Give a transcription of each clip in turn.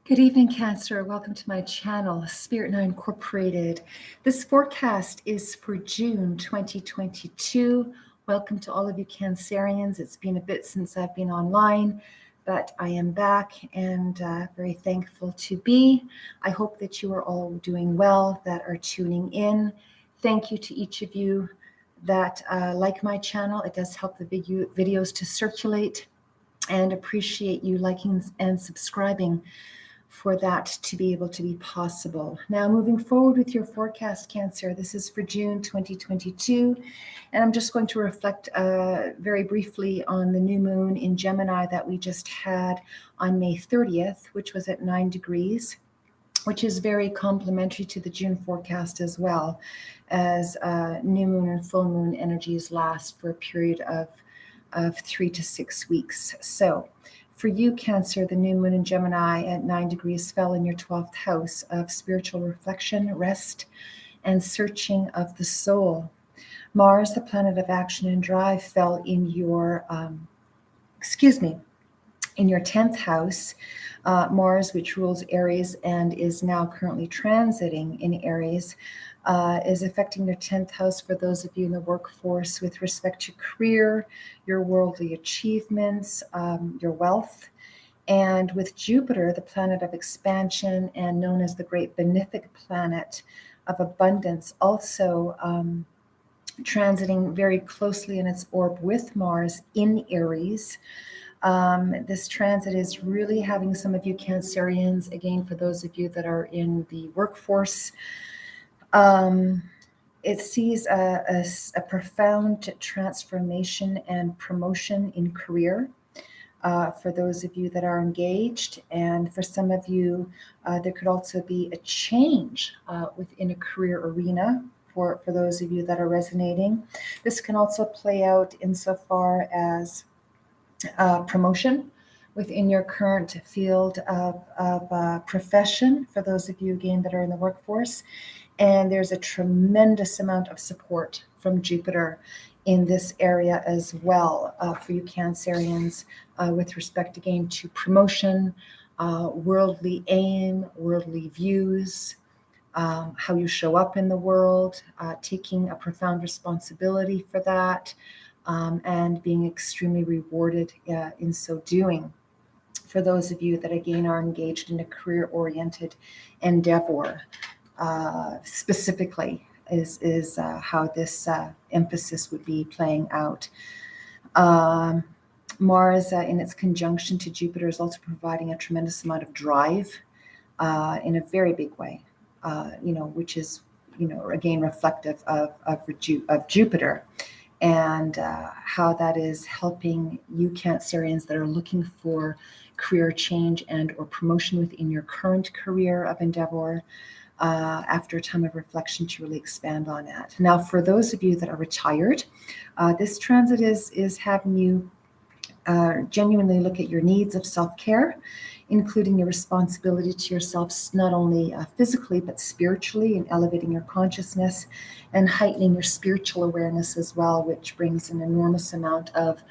Good evening, Cancer. Welcome to my channel, Spirit Now Incorporated. This forecast is for June 2022. Welcome to all of you Cancerians. It's been a bit since I've been online, but I am back and very thankful to be. I hope that you are all doing well, that are tuning in. Thank you to each of you that like my channel. It does help the videos to circulate, and appreciate you liking and subscribing for that to be able to be possible. Now, moving forward with your forecast, Cancer, this is for June 2022, and I'm just going to reflect very briefly on the new moon in Gemini that we just had on May 30th, which was at 9 degrees, which is very complementary to the June forecast as well, as new moon and full moon energies last for a period of 3 to 6 weeks. So for you, Cancer, the new moon in Gemini at 9 degrees fell in your 12th house of spiritual reflection, rest, and searching of the soul. Mars, the planet of action and drive, fell in your, in your 10th house. Mars, which rules Aries and is now currently transiting in Aries, is affecting your 10th house for those of you in the workforce with respect to career, your worldly achievements, your wealth. And with Jupiter, the planet of expansion and known as the great benefic planet of abundance, also transiting very closely in its orb with Mars in Aries. This transit is really having some of you Cancerians, again, for those of you that are in the workforce, it sees a profound transformation and promotion in career for those of you that are engaged. And for some of you, there could also be a change within a career arena for those of you that are resonating. This can also play out insofar as promotion within your current field of profession, for those of you, again, that are in the workforce. And there's a tremendous amount of support from Jupiter in this area as well for you Cancerians with respect, again, to promotion, worldly aim, worldly views, how you show up in the world, taking a profound responsibility for that, and being extremely rewarded in so doing. For those of you that, again, are engaged in a career-oriented endeavor, specifically is how this emphasis would be playing out. Mars, in its conjunction to Jupiter, is also providing a tremendous amount of drive in a very big way, which is, again, reflective of Jupiter, and how that is helping you Cancerians that are looking for career change and or promotion within your current career of endeavor, after a time of reflection, to really expand on that. Now, for those of you that are retired, this transit is having you genuinely look at your needs of self-care, including your responsibility to yourselves, not only physically, but spiritually, in elevating your consciousness and heightening your spiritual awareness as well, which brings an enormous amount of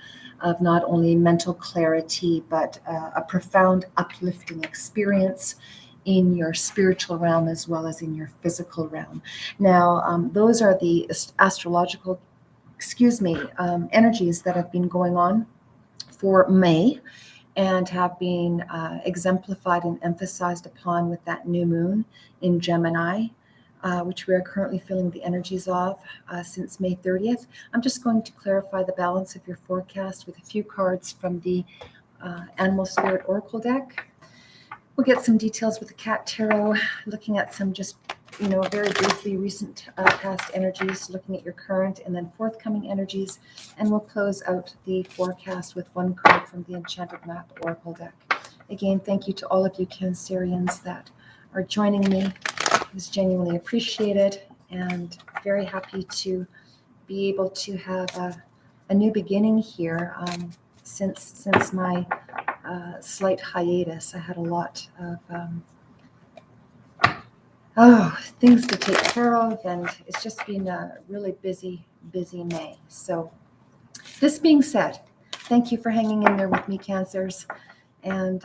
not only mental clarity, but a profound uplifting experience in your spiritual realm as well as in your physical realm. Now, those are the astrological, energies that have been going on for May and have been exemplified and emphasized upon with that new moon in Gemini, which we are currently feeling the energies of since May 30th. I'm just going to clarify the balance of your forecast with a few cards from the Animal Spirit Oracle deck. We'll get some details with the Cat Tarot, looking at some just, very briefly recent past energies, looking at your current and then forthcoming energies. And we'll close out the forecast with one card from the Enchanted Map Oracle deck. Again, thank you to all of you Cancerians that are joining me. It was genuinely appreciated, and very happy to be able to have a new beginning here. Since my slight hiatus, I had a lot of things to take care of, and it's just been a really busy May. So this being said, thank you for hanging in there with me, Cancers, and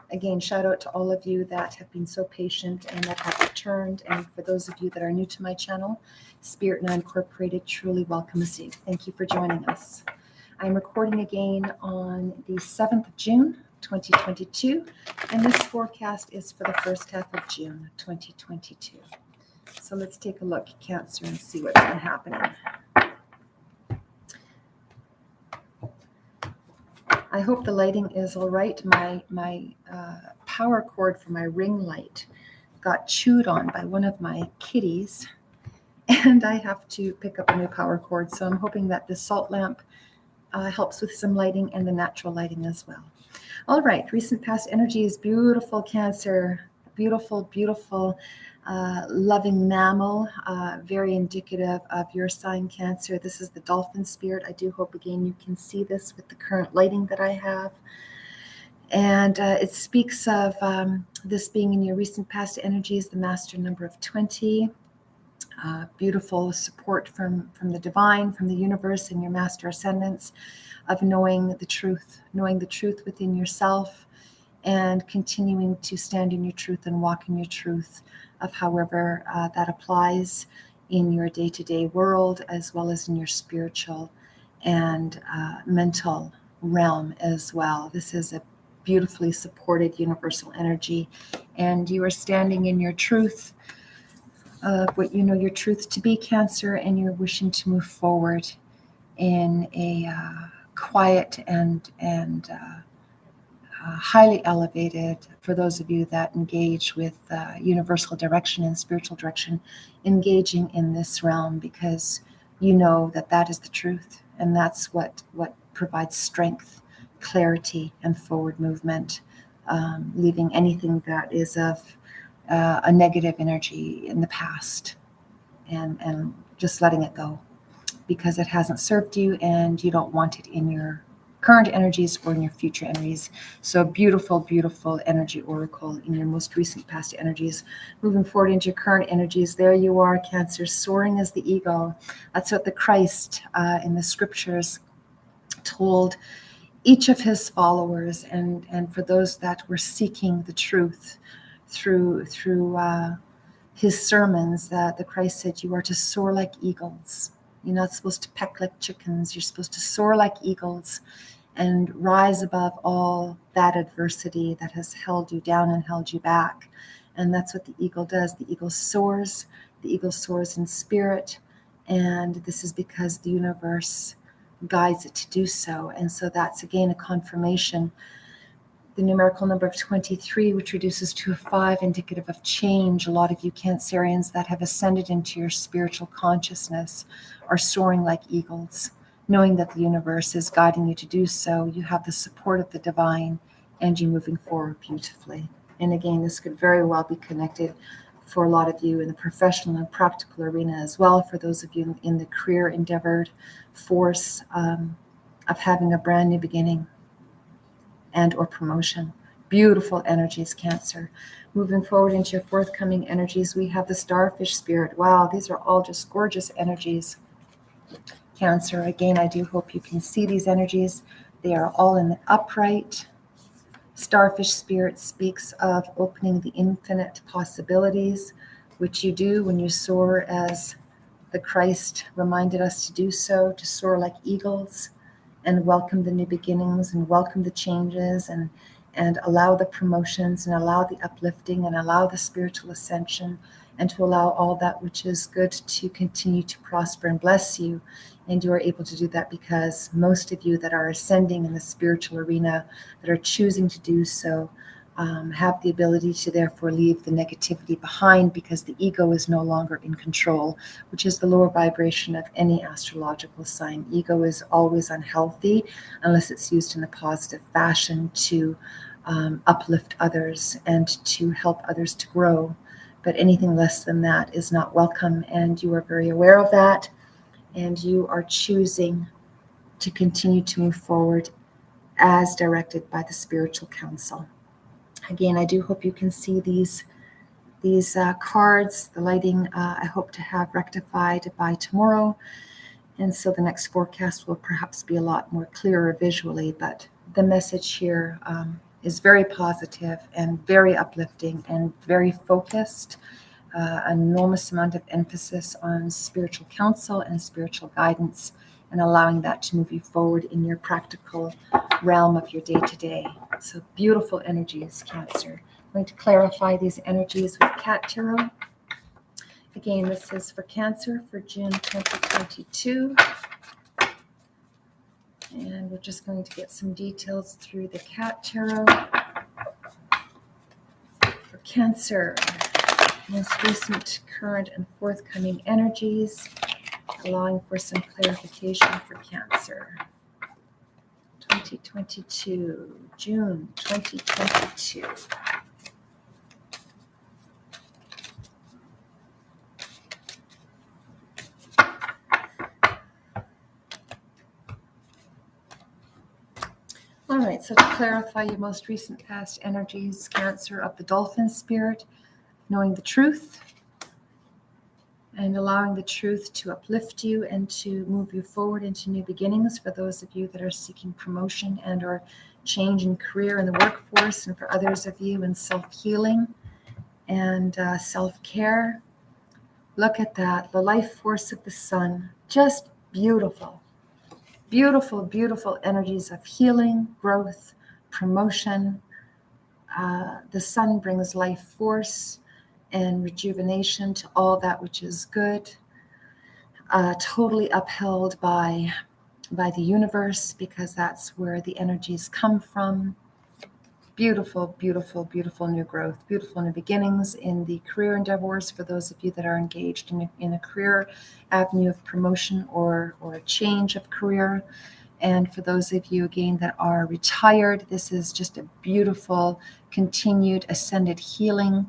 Again, shout out to all of you that have been so patient and that have returned. And for those of you that are new to my channel, Spirit Now Incorporated truly welcomes you. Thank you for joining us. I'm recording again on the 7th of June, 2022, and this forecast is for the first half of June, 2022. So let's take a look at Cancer and see what's been happening. I hope the lighting is all right. My power cord for my ring light got chewed on by one of my kitties, and I have to pick up a new power cord. So I'm hoping that the salt lamp helps with some lighting and the natural lighting as well. All right, recent past energies, beautiful Cancer, beautiful, beautiful, loving mammal, very indicative of your sign, Cancer. This is the dolphin spirit. I do hope, again, you can see this with the current lighting that I have. And it speaks of this being in your recent past energies, the master number of 20. Beautiful support from the divine, from the universe, and your master ascendants, of knowing the truth within yourself, and continuing to stand in your truth and walk in your truth, of however that applies in your day-to-day world, as well as in your spiritual and mental realm as well. This is a beautifully supported universal energy, and you are standing in your truth of what you know your truth to be, Cancer, and you're wishing to move forward in a quiet and highly elevated, for those of you that engage with universal direction and spiritual direction, engaging in this realm, because you know that that is the truth, and that's what provides strength, clarity, and forward movement, leaving anything that is of a negative energy in the past, and just letting it go, because it hasn't served you and you don't want it in your current energies or in your future energies. So beautiful, beautiful energy oracle in your most recent past energies. Moving forward into your current energies, there you are, Cancer, soaring as the eagle. That's what the Christ in the scriptures told each of his followers, and for those that were seeking the truth through his sermons, that the Christ said, you are to soar like eagles. You're not supposed to peck like chickens. You're supposed to soar like eagles and rise above all that adversity that has held you down and held you back. And that's what the eagle does. The eagle soars. The eagle soars in spirit. And this is because the universe guides it to do so. And so that's, again, a confirmation. The numerical number of 23, which reduces to a 5, indicative of change. A lot of you Cancerians that have ascended into your spiritual consciousness are soaring like eagles, knowing that the universe is guiding you to do so. You have the support of the divine, and you're moving forward beautifully. And again, this could very well be connected for a lot of you in the professional and practical arena as well, for those of you in the career endeavored force of having a brand new beginning and or promotion. Beautiful energies, Cancer. Moving forward into your forthcoming energies, we have the starfish spirit. Wow, these are all just gorgeous energies, Cancer. Again, I do hope you can see these energies. They are all in the upright. Starfish spirit speaks of opening the infinite possibilities, which you do when you soar as the Christ reminded us to do so, to soar like eagles and welcome the new beginnings and welcome the changes, and allow the promotions and allow the uplifting and allow the spiritual ascension, and to allow all that which is good to continue to prosper and bless you. And you are able to do that because most of you that are ascending in the spiritual arena, that are choosing to do so, have the ability to therefore leave the negativity behind, because the ego is no longer in control, which is the lower vibration of any astrological sign. Ego is always unhealthy unless it's used in a positive fashion to uplift others and to help others to grow. But anything less than that is not welcome, and you are very aware of that, and you are choosing to continue to move forward as directed by the spiritual council. Again, I do hope you can see these cards. The lighting I hope to have rectified by tomorrow, and so the next forecast will perhaps be a lot more clearer visually, but the message here is very positive and very uplifting and very focused. An enormous amount of emphasis on spiritual counsel and spiritual guidance, and allowing that to move you forward in your practical realm of your day-to-day. So beautiful energies, Cancer. I'm going to clarify these energies with Cat Tarot. Again, this is for Cancer for June 2022. And we're just going to get some details through the Cat Tarot. For Cancer, most recent, current, and forthcoming energies, allowing for some clarification for Cancer. 2022, June 2022. All right, so to clarify your most recent past energies, Cancer, of the Dolphin Spirit, knowing the truth and allowing the truth to uplift you and to move you forward into new beginnings for those of you that are seeking promotion and or change in career in the workforce, and for others of you in self-healing and self-care. Look at that, the life force of the sun, just beautiful. Beautiful, beautiful energies of healing, growth, promotion. The sun brings life force and rejuvenation to all that which is good. Totally upheld by the universe, because that's where the energies come from. Beautiful, beautiful, beautiful new growth, beautiful new beginnings in the career endeavors for those of you that are engaged in a career avenue of promotion or a change of career. And for those of you, again, that are retired, this is just a beautiful, continued, ascended healing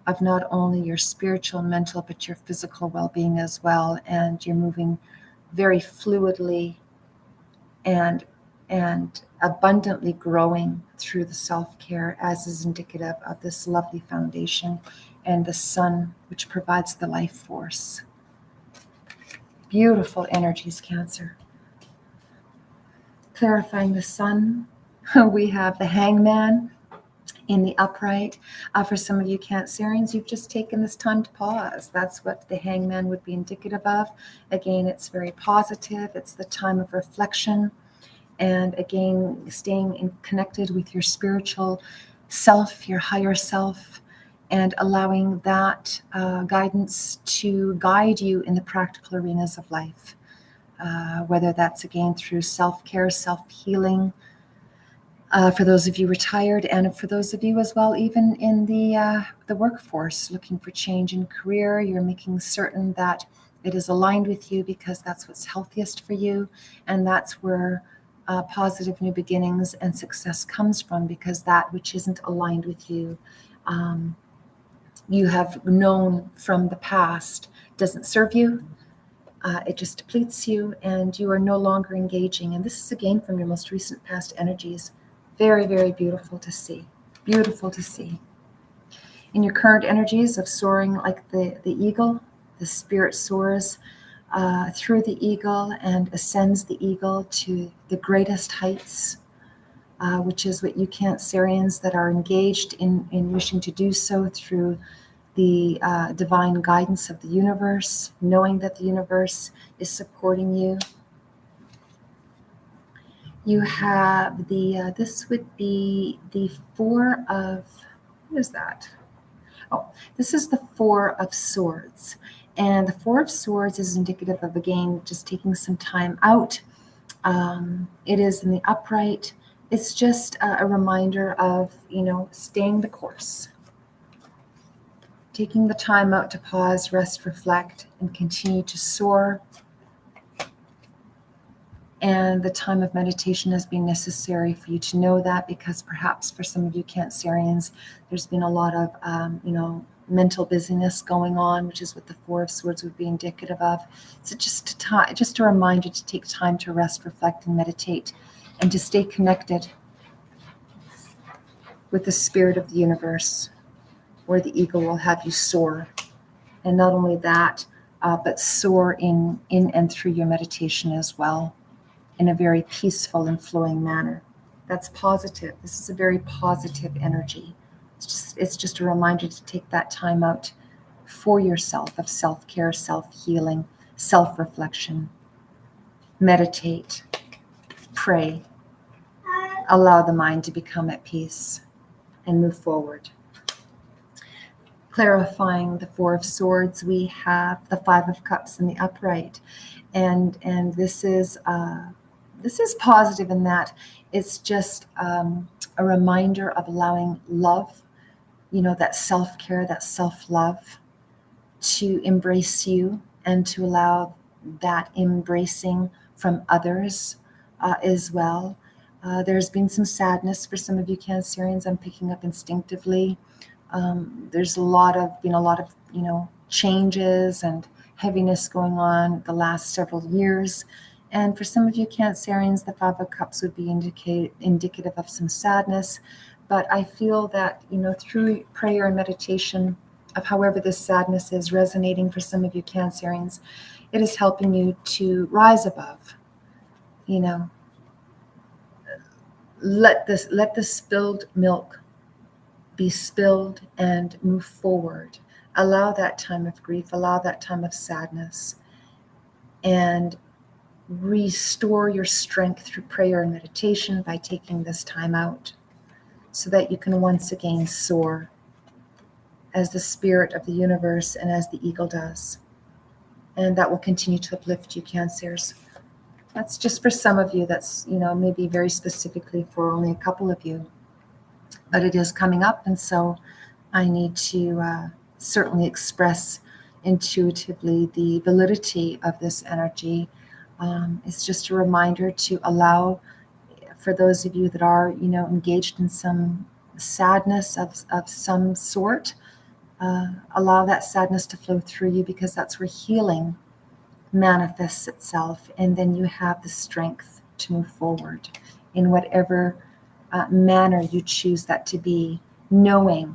of not only your spiritual, mental, but your physical well-being as well. And you're moving very fluidly and abundantly growing through the self-care, as is indicative of this lovely foundation and the sun, which provides the life force. Beautiful energies, Cancer. Clarifying the sun, we have the Hangman in the upright. For some of you Cancerians, you've just taken this time to pause. That's what the Hangman would be indicative of. Again, it's very positive. It's the time of reflection. And again, staying connected with your spiritual self, your higher self, and allowing that guidance to guide you in the practical arenas of life. Whether that's, again, through self-care, self-healing, for those of you retired, and for those of you as well, even in the workforce, looking for change in career. You're making certain that it is aligned with you, because that's what's healthiest for you, and that's where positive new beginnings and success comes from, because that which isn't aligned with you, you have known from the past, doesn't serve you. It just depletes you, and you are no longer engaging. And this is, again, from your most recent past energies. Very, very beautiful to see. Beautiful to see. In your current energies of soaring like the eagle, the spirit soars through the eagle and ascends the eagle to the greatest heights, which is what you Cancerians that are engaged in wishing to do so through the divine guidance of the universe, knowing that the universe is supporting you. You have this would be the Four of, what is that? Oh, this is the Four of Swords. And the Four of Swords is indicative of, again, just taking some time out. It is in the upright. It's just a reminder of, staying the course. Taking the time out to pause, rest, reflect, and continue to soar. And the time of meditation has been necessary for you to know that, because perhaps for some of you Cancerians, there's been a lot of, mental busyness going on, which is what the Four of Swords would be indicative of. So just a reminder to take time to rest, reflect, and meditate, and to stay connected with the spirit of the universe, where the eagle will have you soar. And not only that, but soar in and through your meditation as well, in a very peaceful and flowing manner. That's positive. This is a very positive energy. It's just a reminder to take that time out for yourself, of self-care, self-healing, self-reflection. Meditate, pray, allow the mind to become at peace and move forward. Clarifying the Four of Swords, we have the Five of Cups in the upright, and this is positive in that it's just a reminder of allowing love, that self-care, that self-love, to embrace you and to allow that embracing from others as well. There's been some sadness for some of you Cancerians. I'm picking up instinctively. There's been a lot of changes and heaviness going on the last several years. And for some of you Cancerians, the Five of Cups would be indicative of some sadness. But I feel that, through prayer and meditation, of however this sadness is resonating for some of you Cancerians, it is helping you to rise above. Let the spilled milk be spilled and move forward. Allow that time of grief, allow that time of sadness, and restore your strength through prayer and meditation by taking this time out so that you can once again soar as the spirit of the universe and as the eagle does. And that will continue to uplift you, Cancers. That's just for some of you. That's, maybe very specifically for only a couple of you. But it is coming up, and so I need to certainly express intuitively the validity of this energy. It's just a reminder to allow, for those of you that are, engaged in some sadness of some sort, allow that sadness to flow through you, because that's where healing manifests itself, and then you have the strength to move forward in whatever manner you choose that to be, knowing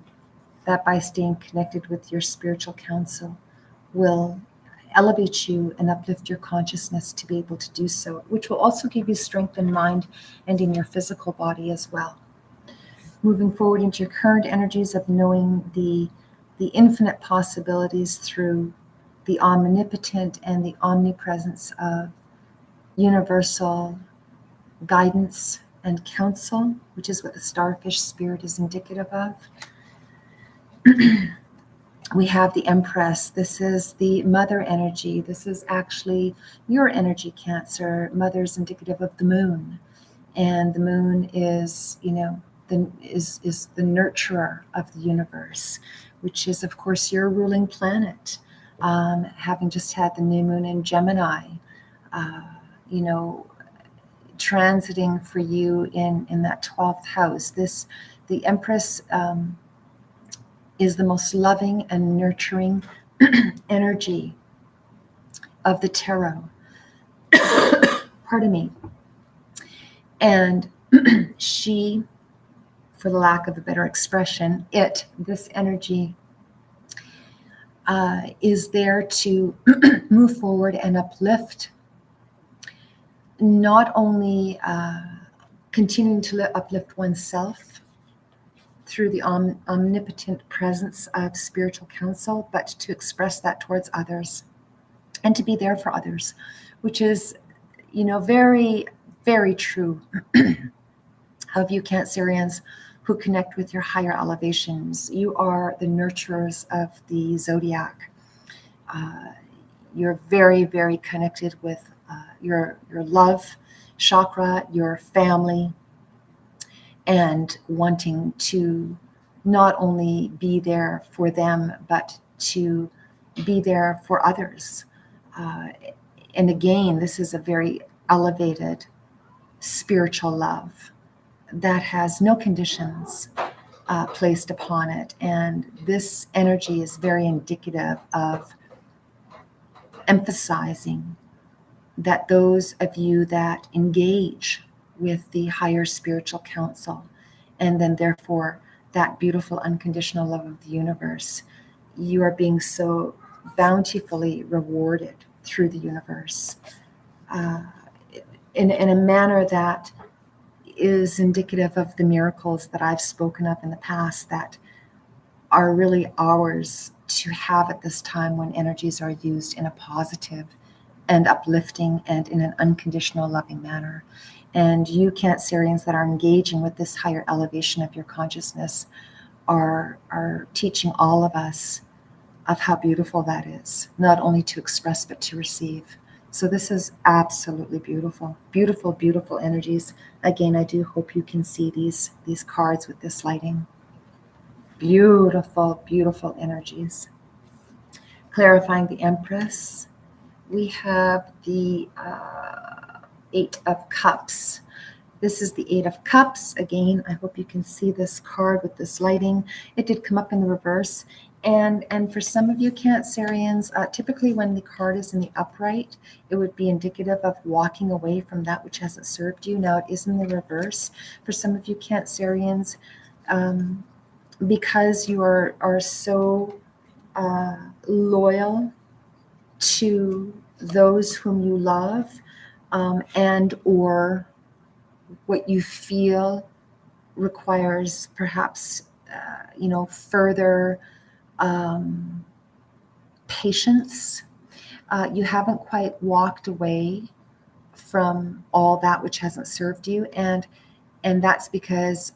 that by staying connected with your spiritual counsel will elevate you and uplift your consciousness to be able to do so, which will also give you strength in mind and in your physical body as well. Moving forward into your current energies of knowing the infinite possibilities through the omnipotent and the omnipresence of universal guidance and counsel, which is what the starfish spirit is indicative of. We have the Empress. This is the mother energy. This is actually your energy, Cancer. Mother is indicative of the moon, and the moon is, is the nurturer of the universe, which is, of course, your ruling planet. Having just had the new moon in Gemini, transiting for you in that 12th house. The Empress is the most loving and nurturing energy of the tarot. Pardon me. And she, for the lack of a better expression, this energy is there to move forward and uplift, not only continuing to uplift oneself through the omnipotent presence of spiritual counsel, but to express that towards others and to be there for others, which is, very, very true of you Cancerians who connect with your higher elevations. You are the nurturers of the zodiac. You're very, very connected with your love chakra, your family, and wanting to not only be there for them, but to be there for others. And again, this is a very elevated spiritual love that has no conditions placed upon it. And this energy is very indicative of emphasizing that those of you that engage with the higher spiritual counsel, and then therefore that beautiful unconditional love of the universe, you are being so bountifully rewarded through the universe in a manner that is indicative of the miracles that I've spoken of in the past that are really ours to have at this time when energies are used in a positive and uplifting and in an unconditional loving manner. And you Cancerians that are engaging with this higher elevation of your consciousness are teaching all of us of how beautiful that is, not only to express but to receive. So this is absolutely beautiful, beautiful, beautiful energies. Again, I do hope you can see these cards with this lighting. Beautiful, beautiful energies. Clarifying the Empress, we have the Eight of Cups. This is the Eight of Cups. Again, I hope you can see this card with this lighting. It did come up in the reverse. And for some of you Cancerians, typically when the card is in the upright, it would be indicative of walking away from that which hasn't served you. Now it is in the reverse. For some of you Cancerians, because you are so loyal to those whom you love, and or what you feel requires perhaps further patience. You haven't quite walked away from all that which hasn't served you, and that's because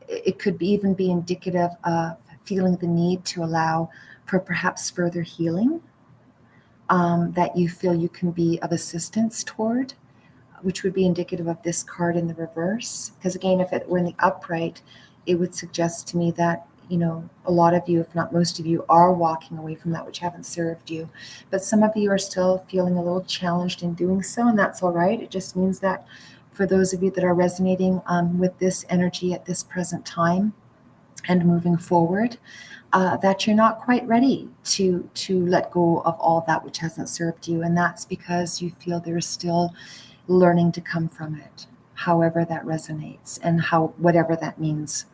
it could even be indicative of feeling the need to allow for perhaps further healing that you feel you can be of assistance toward, which would be indicative of this card in the reverse. Because again, if it were in the upright, it would suggest to me that, a lot of you, if not most of you, are walking away from that which haven't served you. But some of you are still feeling a little challenged in doing so, and that's all right. It just means that for those of you that are resonating with this energy at this present time and moving forward, that you're not quite ready to let go of all that which hasn't served you. And that's because you feel there's still learning to come from it, however that resonates, and whatever that means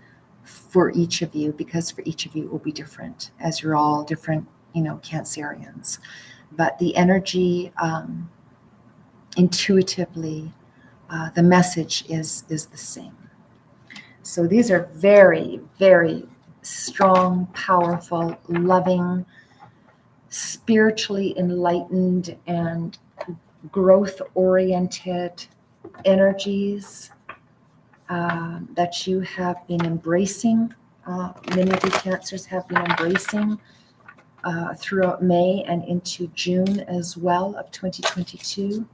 for each of you, because for each of you it will be different, as you're all different, Cancerians. But the energy, intuitively, the message is the same. So these are very, very strong, powerful, loving, spiritually enlightened, and growth-oriented energies that you have been embracing. Many of you Cancers have been embracing throughout May and into June as well of 2022.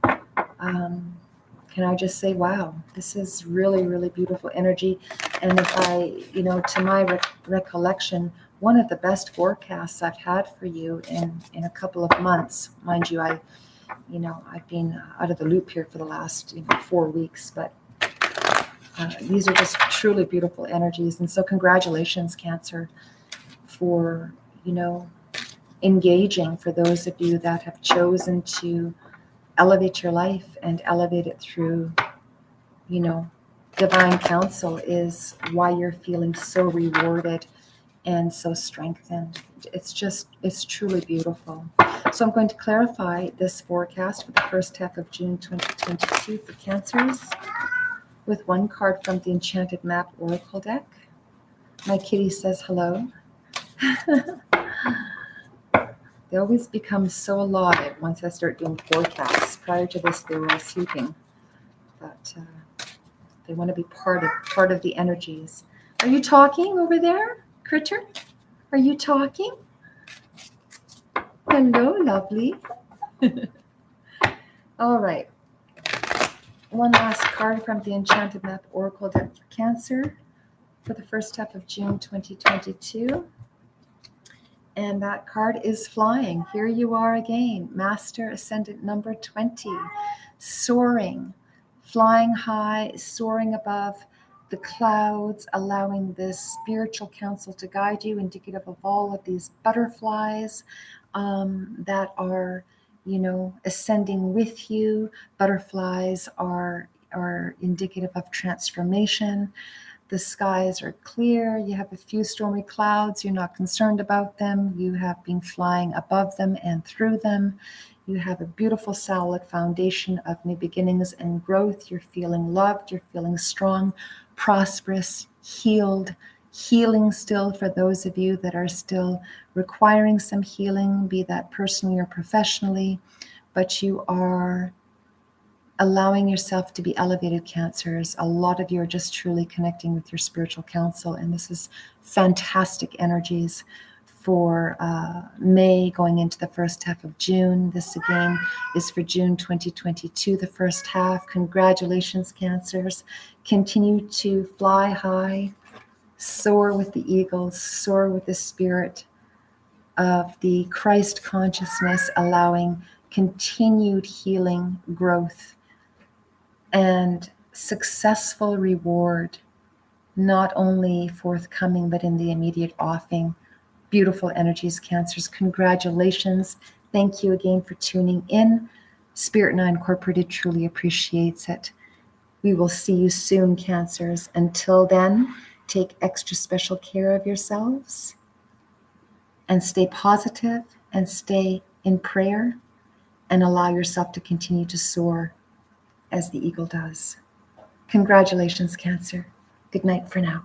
Can I just say, wow, this is really, really beautiful energy. And if I, to my recollection, one of the best forecasts I've had for you in a couple of months. Mind you, I've been out of the loop here for the last 4 weeks, but these are just truly beautiful energies. And so congratulations, Cancer, for, engaging, for those of you that have chosen to elevate your life and elevate it through, divine counsel is why you're feeling so rewarded and so strengthened. It's truly beautiful. So I'm going to clarify this forecast for the first half of June 2022 for Cancers with one card from the Enchanted Map Oracle deck. My kitty says hello. They always become so alive once I start doing forecasts. Prior to this, they were all sleeping, but they want to be part of the energies. Are you talking over there, Critter? Are you talking? Hello, lovely. All right. One last card from the Enchanted Map Oracle deck for Cancer for the first half of June 2022. And that card is flying. Here you are again, Master Ascendant number 20, soaring, flying high, soaring above the clouds, allowing this spiritual counsel to guide you, indicative of all of these butterflies that are, ascending with you. Butterflies are indicative of transformation. The skies are clear. You have a few stormy clouds. You're not concerned about them. You have been flying above them and through them. You have a beautiful solid foundation of new beginnings and growth. You're feeling loved, you're feeling strong, prosperous, healed, healing still for those of you that are still requiring some healing, be that personally or professionally, but you are allowing yourself to be elevated, Cancers. A lot of you are just truly connecting with your spiritual council, and this is fantastic energies for May going into the first half of June. This again is for June 2022, the first half. Congratulations, Cancers. Continue to fly high, soar with the eagles, soar with the spirit of the Christ consciousness, allowing continued healing, growth, and successful reward, not only forthcoming, but in the immediate offing. Beautiful energies, Cancers. Congratulations. Thank you again for tuning in. Spirit Nine Incorporated truly appreciates it. We will see you soon, Cancers. Until then, take extra special care of yourselves and stay positive and stay in prayer and allow yourself to continue to soar as the eagle does. Congratulations, Cancer. Good night for now.